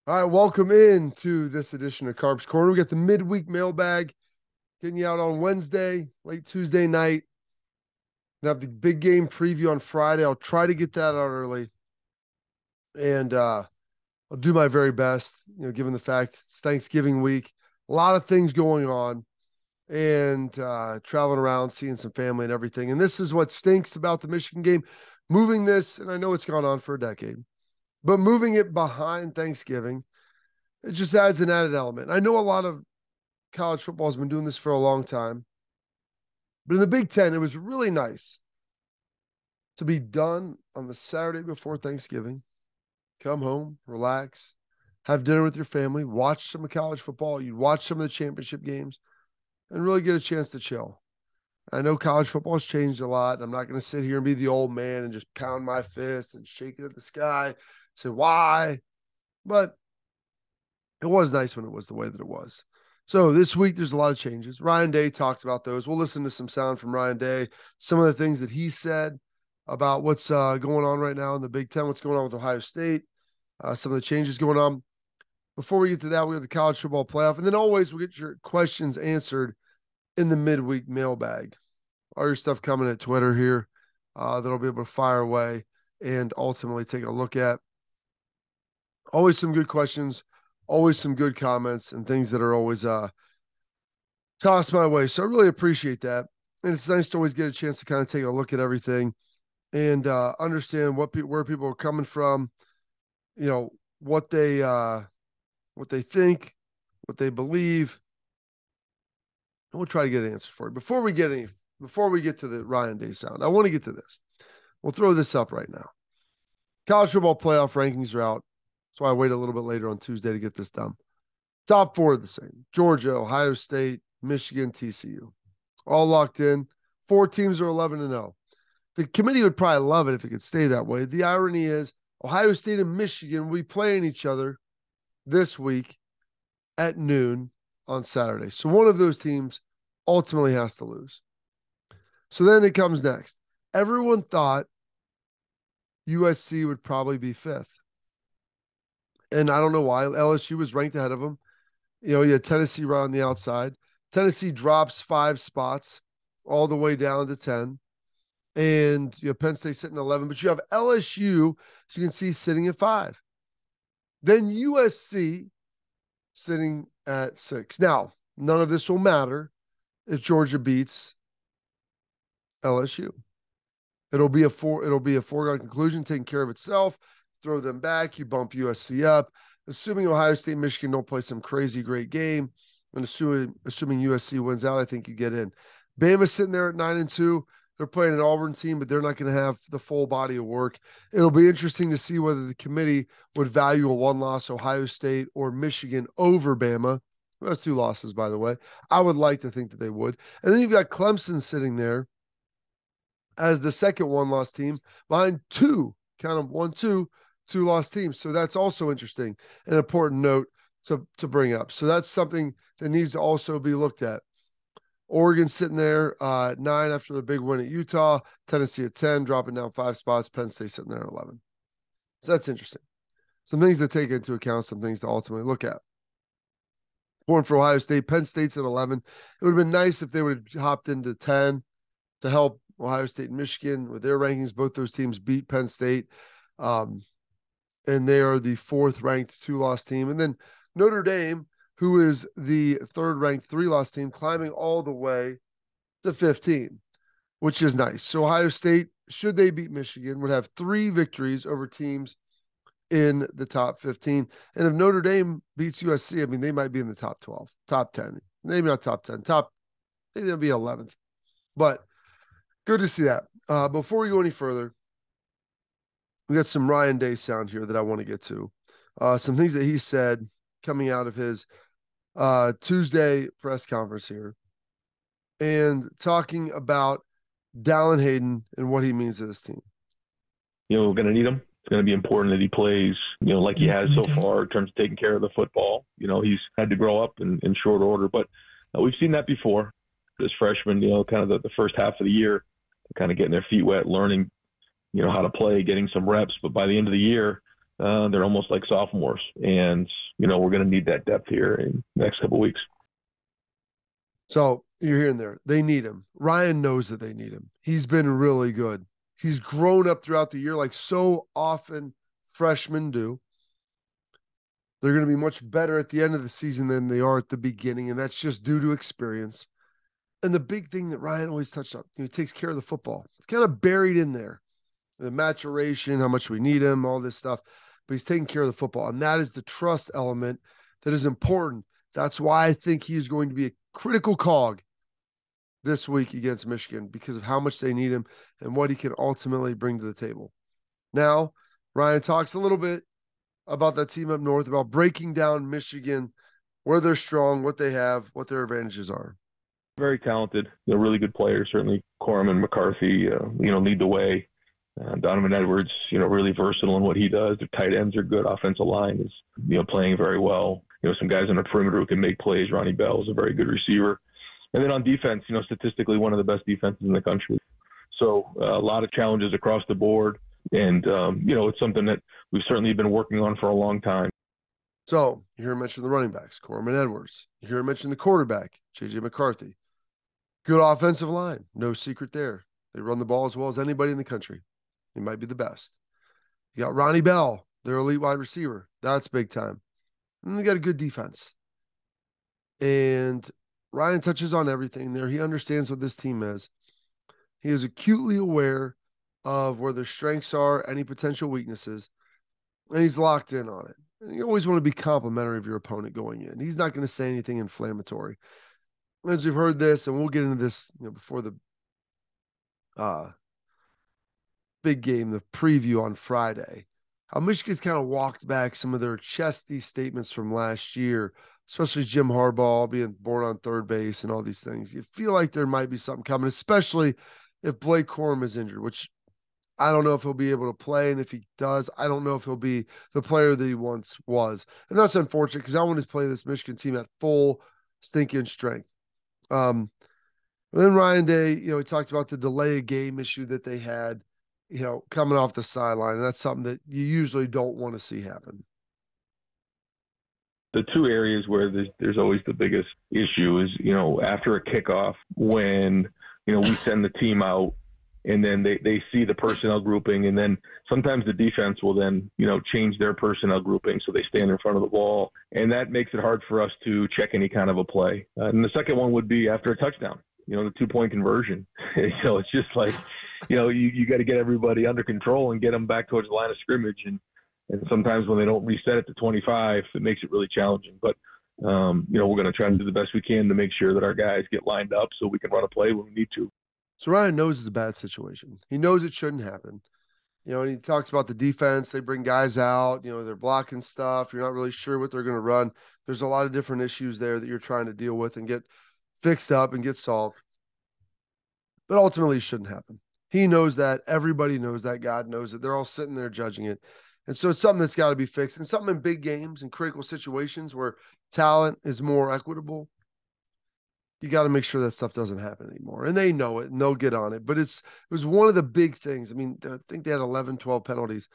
All right, welcome in to this edition of Carps Corner. We got the midweek mailbag getting you out on Wednesday, late Tuesday night. We have the big game preview on Friday. I'll try to get that out early, and I'll do my very best. Given the fact it's Thanksgiving week, a lot of things going on, and traveling around, seeing some family and everything. And this is what stinks about the Michigan game. Moving this, and I know it's gone on for a decade, but moving it behind Thanksgiving, it just adds an added element. I know a lot of college football has been doing this for a long time. But in the Big Ten, it was really nice to be done on the Saturday before Thanksgiving. Come home, relax, have dinner with your family, watch some of college football. You watch some of the championship games and really get a chance to chill. I know college football has changed a lot. I'm not going to sit here and be the old man and just pound my fist and shake it at the sky, say, why? But it was nice when it was the way that it was. So this week, there's a lot of changes. Ryan Day talked about those. We'll listen to some sound from Ryan Day, some of the things that he said about what's going on right now in the Big Ten, what's going on with Ohio State, some of the changes going on. Before we get to that, we have the college football playoff. And then always we'll get your questions answered in the midweek mailbag. All your stuff coming at Twitter here that I'll be able to fire away and ultimately take a look at. Always some good questions, always some good comments and things that are always tossed my way. So I really appreciate that. And it's nice to always get a chance to kind of take a look at everything and understand where people are coming from, what they think, what they believe. And we'll try to get an answer for it. Before we get to the Ryan Day sound, I want to get to this. We'll throw this up right now. College football playoff rankings are out. So I wait a little bit later on Tuesday to get this done. Top four are the same: Georgia, Ohio State, Michigan, TCU. All locked in. Four teams are 11-0. The committee would probably love it if it could stay that way. The irony is Ohio State and Michigan will be playing each other this week at noon on Saturday. So one of those teams ultimately has to lose. So then it comes next. Everyone thought USC would probably be fifth. And I don't know why. LSU was ranked ahead of them. You had Tennessee right on the outside. Tennessee drops 5 spots all the way down to 10. And you have Penn State sitting at 11, but you have LSU, as you can see, sitting at 5. Then USC sitting at 6. Now, none of this will matter if Georgia beats LSU. It'll be a foregone conclusion, taking care of itself. Throw them back. You bump USC up. Assuming Ohio State and Michigan don't play some crazy great game, and assuming USC wins out, I think you get in. Bama's sitting there at 9-2. They're playing an Auburn team, but they're not going to have the full body of work. It'll be interesting to see whether the committee would value a one-loss Ohio State or Michigan over Bama. That's 2 losses, by the way. I would like to think that they would. And then you've got Clemson sitting there as the second one-loss team behind 2, count them, 1-2, 2-loss teams. So that's also interesting, an important note to bring up. So that's something that needs to also be looked at. Oregon sitting there 9 after the big win at Utah. Tennessee at 10, dropping down 5 spots. Penn State sitting there at 11. So that's interesting. Some things to take into account, some things to ultimately look at. Important for Ohio State. Penn State's at 11. It would have been nice if they would have hopped into 10 to help Ohio State and Michigan with their rankings. Both those teams beat Penn State. And they are the 4th ranked 2-loss team. And then Notre Dame, who is the 3rd ranked 3-loss team, climbing all the way to 15, which is nice. So Ohio State, should they beat Michigan, would have 3 victories over teams in the top 15. And if Notre Dame beats USC, I mean, they might be in the top 12, top 10, maybe not top 10, maybe they'll be 11th. But good to see that. Before we go any further, we got some Ryan Day sound here that I want to get to. Some things that he said coming out of his Tuesday press conference here and talking about Dallan Hayden and what he means to this team. We're going to need him. It's going to be important that he plays, like he has so far in terms of taking care of the football. He's had to grow up in short order, but we've seen that before. As freshmen, kind of the first half of the year, kind of getting their feet wet, learning, how to play, getting some reps. But by the end of the year, They're almost like sophomores. And, we're going to need that depth here in the next couple of weeks. So you're hearing there, they need him. Ryan knows that they need him. He's been really good. He's grown up throughout the year like so often freshmen do. They're going to be much better at the end of the season than they are at the beginning, and that's just due to experience. And the big thing that Ryan always touched on, he takes care of the football. It's kind of buried in there. The maturation, how much we need him, all this stuff. But he's taking care of the football. And that is the trust element that is important. That's why I think he is going to be a critical cog this week against Michigan because of how much they need him and what he can ultimately bring to the table. Now, Ryan talks a little bit about that team up north, about breaking down Michigan, where they're strong, what they have, what their advantages are. Very talented, really good players. Certainly Corum and McCarthy, lead the way. Donovan Edwards, really versatile in what he does. Their tight ends are good. Offensive line is, playing very well. Some guys on the perimeter who can make plays. Ronnie Bell is a very good receiver. And then on defense, statistically one of the best defenses in the country. So a lot of challenges across the board. And, it's something that we've certainly been working on for a long time. So you hear him mention the running backs, Corum and Edwards. You hear him mention the quarterback, J.J. McCarthy. Good offensive line. No secret there. They run the ball as well as anybody in the country. He might be the best. You got Ronnie Bell, their elite wide receiver. That's big time. And they got a good defense. And Ryan touches on everything there. He understands what this team is. He is acutely aware of where their strengths are, any potential weaknesses, and he's locked in on it. And you always want to be complimentary of your opponent going in. He's not going to say anything inflammatory. As we've heard this, and we'll get into this before the big game, the preview on Friday, how Michigan's kind of walked back some of their chesty statements from last year, especially Jim Harbaugh being born on third base and all these things. You feel like there might be something coming, especially if Blake Corum is injured, which I don't know if he'll be able to play. And if he does, I don't know if he'll be the player that he once was. And that's unfortunate because I want to play this Michigan team at full stinking strength. And then Ryan Day, he talked about the delay of game issue that they had, coming off the sideline. And that's something that you usually don't want to see happen. The two areas where there's always the biggest issue is, after a kickoff when, we send the team out and then they see the personnel grouping, and then sometimes the defense will then, change their personnel grouping so they stand in front of the ball. And that makes it hard for us to check any kind of a play. And the second one would be after a touchdown, the 2-point conversion. It's just like, you got to get everybody under control and get them back towards the line of scrimmage. And sometimes when they don't reset it to 25, it makes it really challenging. But, we're going to try to do the best we can to make sure that our guys get lined up so we can run a play when we need to. So Ryan knows it's a bad situation. He knows it shouldn't happen. And he talks about the defense. They bring guys out, they're blocking stuff. You're not really sure what they're going to run. There's a lot of different issues there that you're trying to deal with and get fixed up and get solved. But ultimately, it shouldn't happen. He knows that. Everybody knows that. God knows it. They're all sitting there judging it. And so it's something that's got to be fixed. And something in big games and critical situations where talent is more equitable, you got to make sure that stuff doesn't happen anymore. And they know it and they'll get on it. But it was one of the big things. I mean, I think they had 11, 12 penalties.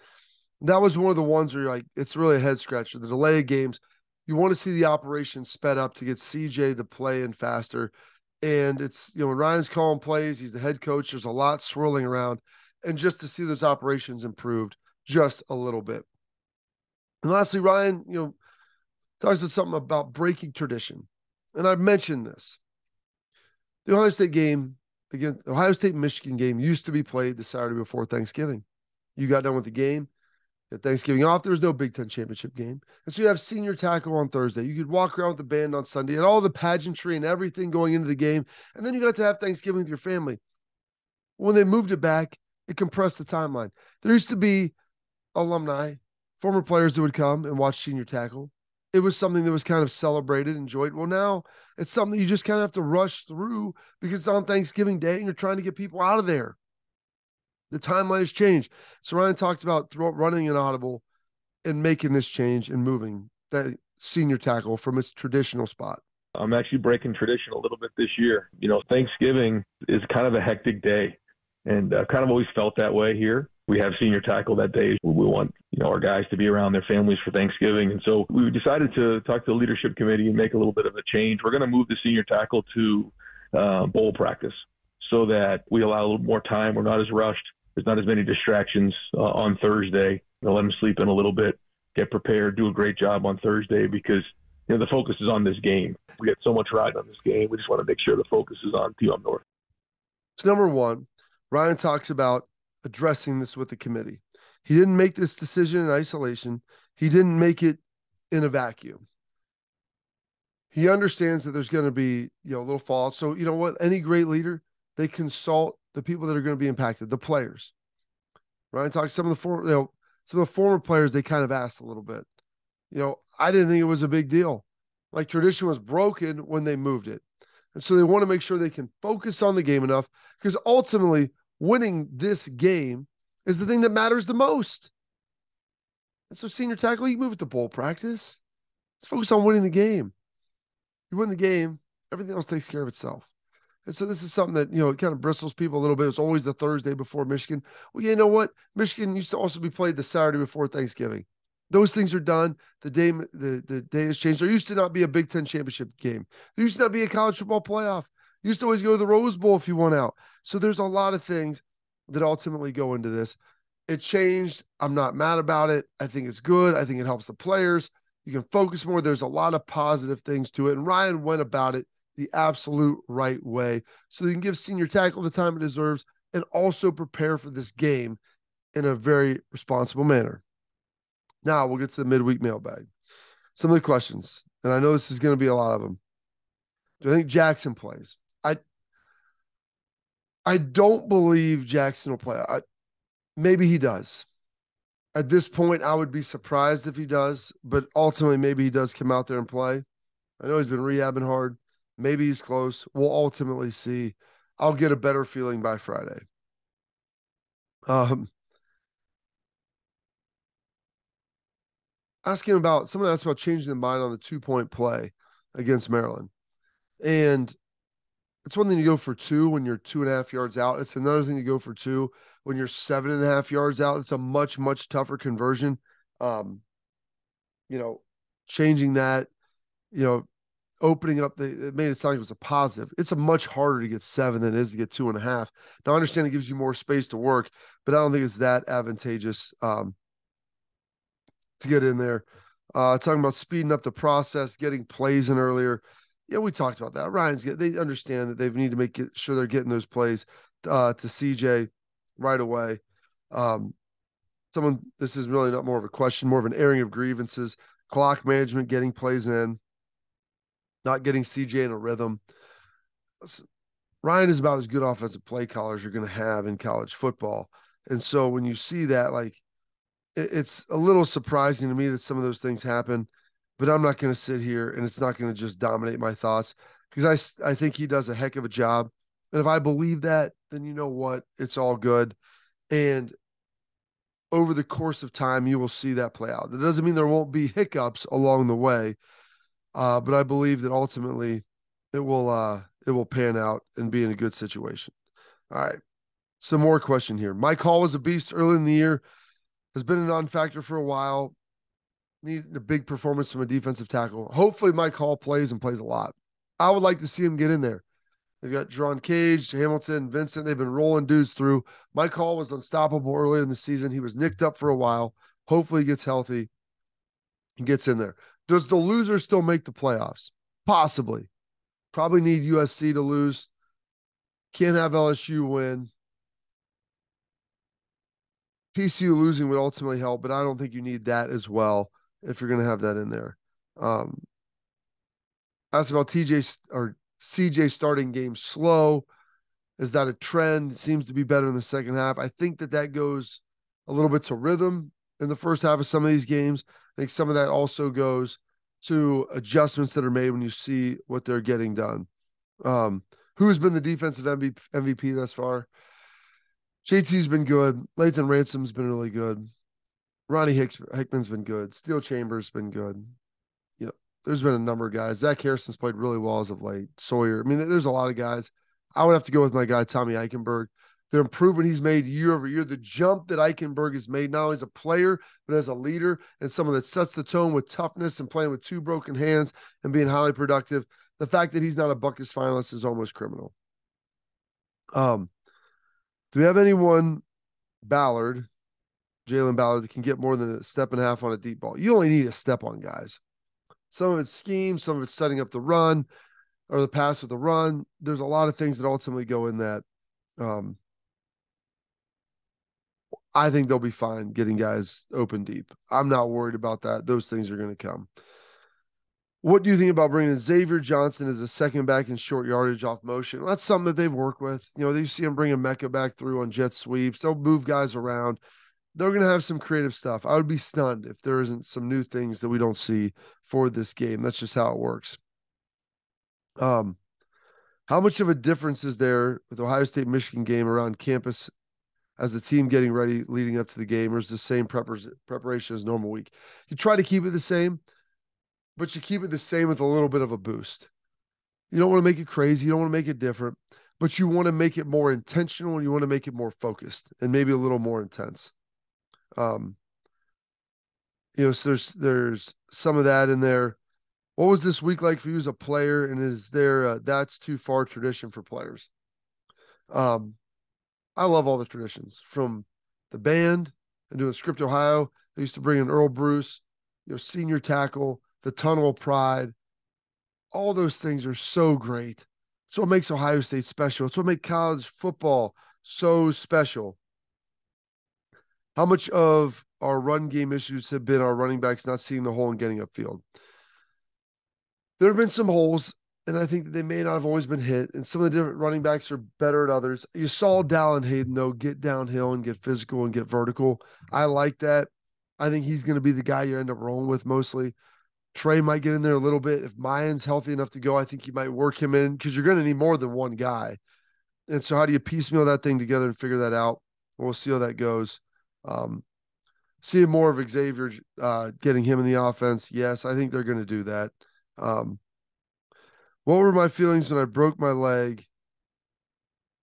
That was one of the ones where you're like, it's really a head scratcher. The delay of games, you want to see the operation sped up to get CJ the play in faster. And it's, when Ryan's calling plays, he's the head coach. There's a lot swirling around. And just to see those operations improved just a little bit. And lastly, Ryan, talks about something about breaking tradition. And I've mentioned this. The Ohio State Michigan game used to be played the Saturday before Thanksgiving. You got done with the game, at Thanksgiving off, there was no Big Ten championship game. And so you'd have senior tackle on Thursday. You could walk around with the band on Sunday and all the pageantry and everything going into the game. And then you got to have Thanksgiving with your family. When they moved it back, it compressed the timeline. There used to be alumni, former players that would come and watch senior tackle. It was something that was kind of celebrated, enjoyed. Well, now it's something you just kind of have to rush through because it's on Thanksgiving Day and you're trying to get people out of there. The timeline has changed. So Ryan talked about running an audible and making this change and moving that senior tackle from its traditional spot. I'm actually breaking tradition a little bit this year. Thanksgiving is kind of a hectic day, and I've kind of always felt that way here. we have senior tackle that day. We want, our guys to be around their families for Thanksgiving. And so we decided to talk to the leadership committee and make a little bit of a change. We're going to move the senior tackle to bowl practice so that we allow a little more time. We're not as rushed. There's not as many distractions on Thursday. Let them sleep in a little bit, get prepared, do a great job on Thursday because the focus is on this game. We get so much ride on this game. We just want to make sure the focus is on TM North. So number one, Ryan talks about addressing this with the committee. He didn't make this decision in isolation. He didn't make it in a vacuum. He understands that there's going to be, a little fallout. So, you know what? Any great leader, they consult the people that are going to be impacted, the players. Ryan talks some of the former players, they kind of asked a little bit. I didn't think it was a big deal. Like tradition was broken when they moved it. And so they want to make sure they can focus on the game enough because ultimately winning this game is the thing that matters the most. And so senior tackle, you move it to bowl practice. Let's focus on winning the game. You win the game, everything else takes care of itself. And so this is something that, it kind of bristles people a little bit. It's always the Thursday before Michigan. Well, you know what? Michigan used to also be played the Saturday before Thanksgiving. Those things are done. The day has changed. There used to not be a Big Ten championship game. There used to not be a college football playoff. You used to always go to the Rose Bowl if you won out. So there's a lot of things that ultimately go into this. It changed. I'm not mad about it. I think it's good. I think it helps the players. You can focus more. There's a lot of positive things to it. And Ryan went about it the absolute right way so you can give senior tackle the time it deserves and also prepare for this game in a very responsible manner. Now we'll get to the midweek mailbag. Some of the questions, and I know this is going to be a lot of them. Do I think Jackson plays? I don't believe Jackson will play. Maybe he does. At this point, I would be surprised if he does, but ultimately maybe he does come out there and play. I know he's been rehabbing hard. Maybe he's close. We'll ultimately see. I'll get a better feeling by Friday. Someone asked about changing the mind on the 2-point play against Maryland. And it's one thing to go for 2 when you're 2.5 yards out. It's another thing to go for 2 when you're 7.5 yards out. It's a much, much tougher conversion. Changing that, opening up it made it sound like it was a positive. It's a much harder to get 7 than it is to get 2.5. Now I understand it gives you more space to work, but I don't think it's that advantageous to get in there. Talking about speeding up the process, getting plays in earlier. Yeah, we talked about that. They understand that they need to make sure they're getting those plays to CJ right away. This is really not more of a question, more of an airing of grievances, clock management, getting plays in, not getting CJ in a rhythm. Listen, Ryan is about as good offensive play caller as you're going to have in college football. And so when you see that, it's a little surprising to me that some of those things happen, but I'm not going to sit here and it's not going to just dominate my thoughts because I think he does a heck of a job. And if I believe that, then you know what? It's all good. And over the course of time, you will see that play out. That doesn't mean there won't be hiccups along the way, but I believe that ultimately it will pan out and be in a good situation. All right. Some more question here. Mike Hall was a beast early in the year, has been a non-factor for a while. Needed a big performance from a defensive tackle. Hopefully Mike Hall plays and plays a lot. I would like to see him get in there. They've got Jerron Cage, Hamilton, Vincent. They've been rolling dudes through. Mike Hall was unstoppable earlier in the season. He was nicked up for a while. Hopefully he gets healthy and gets in there. Does the loser still make the playoffs? Possibly. Probably need USC to lose. Can't have LSU win. TCU losing would ultimately help, but I don't think you need that as well if you're going to have that in there. Asked about CJ starting games slow. Is that a trend? It seems to be better in the second half. I think that goes a little bit to rhythm in the first half of some of these games. I think some of that also goes to adjustments that are made when you see what they're getting done. Who's been the defensive MVP thus far? JT's been good. Lathan Ransom's been really good. Ronnie Hickman's been good. Steel Chambers been good. There's been a number of guys. Zach Harrison's played really well as of late. Sawyer. I mean, there's a lot of guys. I would have to go with my guy, Tommy Eichenberg. the improvement he's made year over year, the jump that Eichenberg has made, not only as a player, but as a leader and someone that sets the tone with toughness and playing with two broken hands and being highly productive. The fact that he's not a Buckus finalist is almost criminal. Do we have anyone, Jalen Ballard, that can get more than a step and a half on a deep ball? You only need a step on guys. Some of it's scheme, some of it's setting up the run or the pass with the run. There's a lot of things that ultimately go in that. I think they'll be fine getting guys open deep. I'm not worried about that. Those things are going to come. What do you think about bringing in Xavier Johnson as a second back in short yardage off motion? Well, that's something that they've worked with. You know, they see him bringing Mecca back through on jet sweeps. They'll move guys around. They're going to have some creative stuff. I would be stunned if there isn't some new things that we don't see for this game. That's just how it works. How much of a difference is there with Ohio State-Michigan game around campus as the team getting ready leading up to the game, or is the same preparation as normal week? You try to keep it the same, but you keep it the same with a little bit of a boost. You don't want to make it crazy. You don't want to make it different, but you want to make it more intentional and you want to make it more focused and maybe a little more intense. You know, so there's some of that in there. What was this week like for you as a player? And is there that's too far tradition for players? I love all the traditions, from the band and doing Script Ohio. They used to bring in Earl Bruce, you know, senior tackle, the Tunnel of Pride. All those things are so great. It's what makes Ohio State special. It's what makes college football so special. How much of our run game issues have been our running backs not seeing the hole and getting upfield? There have been some holes, and I think that they may not have always been hit, and some of the different running backs are better at others. You saw Dallan Hayden, though, get downhill and get physical and get vertical. I like that. I think he's going to be the guy you end up rolling with mostly. Trey might get in there a little bit. If Mayan's healthy enough to go, I think you might work him in because you're going to need more than one guy. And so how do you piecemeal that thing together and figure that out? We'll see how that goes. Seeing more of Xavier, getting him in the offense. Yes, I think they're going to do that. What were my feelings when I broke my leg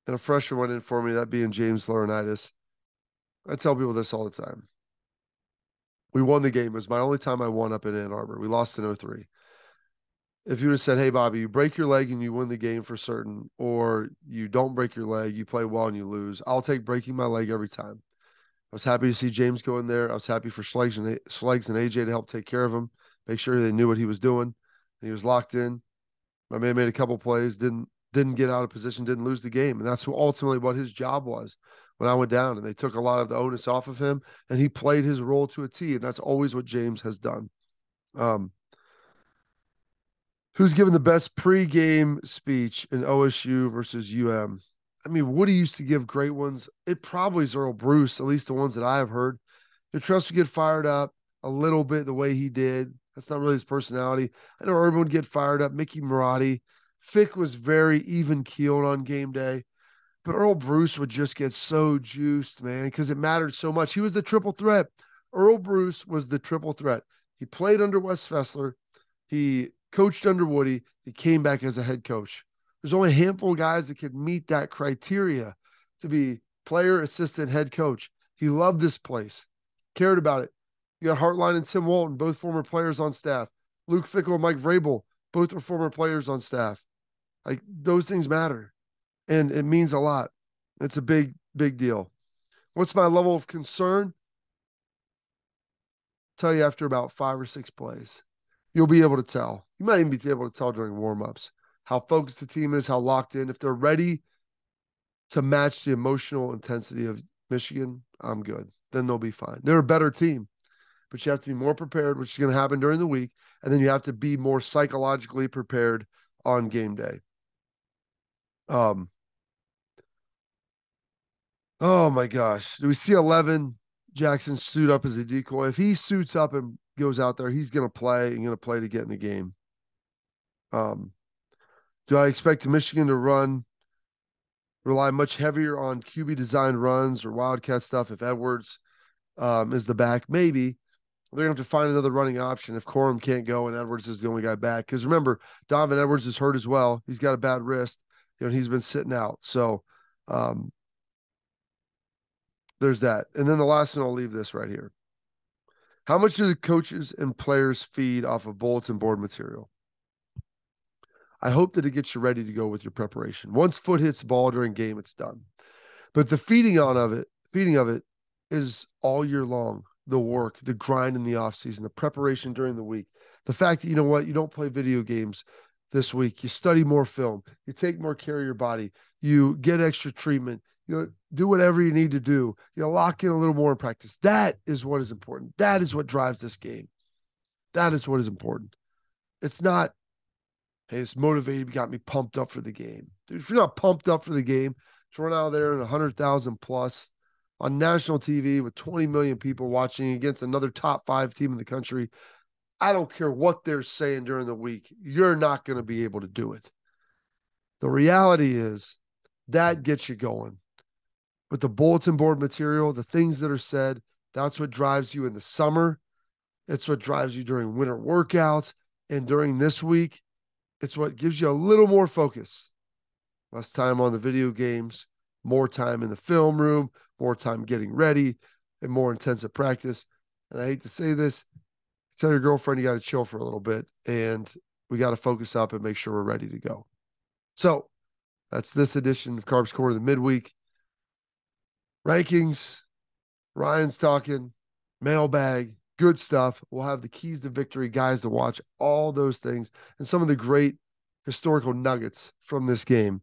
and a freshman went in for me, that being James Laurinaitis? I tell people this all the time. We won the game. It was my only time I won up in Ann Arbor. We lost in 03. If you would have said, hey, Bobby, you break your leg and you win the game for certain, or you don't break your leg, you play well and you lose, I'll take breaking my leg every time. I was happy to see James go in there. I was happy for Schleggs and AJ to help take care of him, make sure they knew what he was doing. And he was locked in. My man made a couple plays, didn't get out of position, didn't lose the game. And that's ultimately what his job was when I went down. And they took a lot of the onus off of him, and he played his role to a T. And that's always what James has done. Who's given the best pregame speech in OSU versus UM? I mean, Woody used to give great ones. It probably is Earl Bruce, at least the ones that I have heard. The trust would get fired up a little bit the way he did. That's not really his personality. I know Urban would get fired up. Mickey Marotti. Fick was very even-keeled on game day. But Earl Bruce would just get so juiced, man, because it mattered so much. He was the triple threat. Earl Bruce was the triple threat. He played under Wes Fessler. He coached under Woody. He came back as a head coach. There's only a handful of guys that could meet that criteria to be player, assistant, head coach. He loved this place, cared about it. You got Hartline and Tim Walton, both former players on staff. Luke Fickle and Mike Vrabel, both were former players on staff. Like, those things matter, and it means a lot. It's a big, big deal. What's my level of concern? I'll tell you after about 5 or 6 plays. You'll be able to tell. You might even be able to tell during warm-ups how focused the team is, how locked in. If they're ready to match the emotional intensity of Michigan, I'm good. Then they'll be fine. They're a better team, but you have to be more prepared, which is going to happen during the week, and then you have to be more psychologically prepared on game day. Oh my gosh. Do we see 11 Jackson suit up as a decoy? If he suits up and goes out there, he's going to play and going to play to get in the game. Do I expect Michigan to rely much heavier on QB designed runs or Wildcat stuff if Edwards is the back? Maybe. They're going to have to find another running option if Corum can't go and Edwards is the only guy back. Because remember, Donovan Edwards is hurt as well. He's got a bad wrist. You know, he's been sitting out. So there's that. And then the last one, I'll leave this right here. How much do the coaches and players feed off of bulletin board material? I hope that it gets you ready to go with your preparation. Once foot hits the ball during game, it's done. But the feeding of it is all year long. The work, the grind in the off season, the preparation during the week. The fact that, you know what, you don't play video games this week. You study more film. You take more care of your body. You get extra treatment. You do whatever you need to do. You lock in a little more in practice. That is what is important. That is what drives this game. That is what is important. It's not, hey, it's motivated, got me pumped up for the game. Dude, if you're not pumped up for the game, to run out there in 100,000 plus on national TV with 20 million people watching against another top 5 team in the country, I don't care what they're saying during the week. You're not going to be able to do it. The reality is that gets you going. But the bulletin board material, the things that are said, that's what drives you in the summer. It's what drives you during winter workouts. And during this week, it's what gives you a little more focus. Less time on the video games, more time in the film room, more time getting ready, and more intensive practice. And I hate to say this, tell your girlfriend you got to chill for a little bit, and we got to focus up and make sure we're ready to go. So that's this edition of Carps Corner, the midweek rankings. Ryan's talking, mailbag, good stuff. We'll have the keys to victory, guys to watch, all those things, and some of the great historical nuggets from this game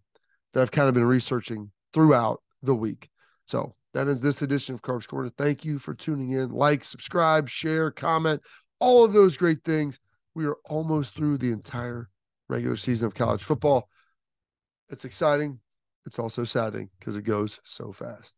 that I've kind of been researching throughout the week. So that ends this edition of Carps Corner. Thank you for tuning in. Like, subscribe, share, comment, all of those great things. We are almost through the entire regular season of college football. It's exciting. It's also saddening because it goes so fast.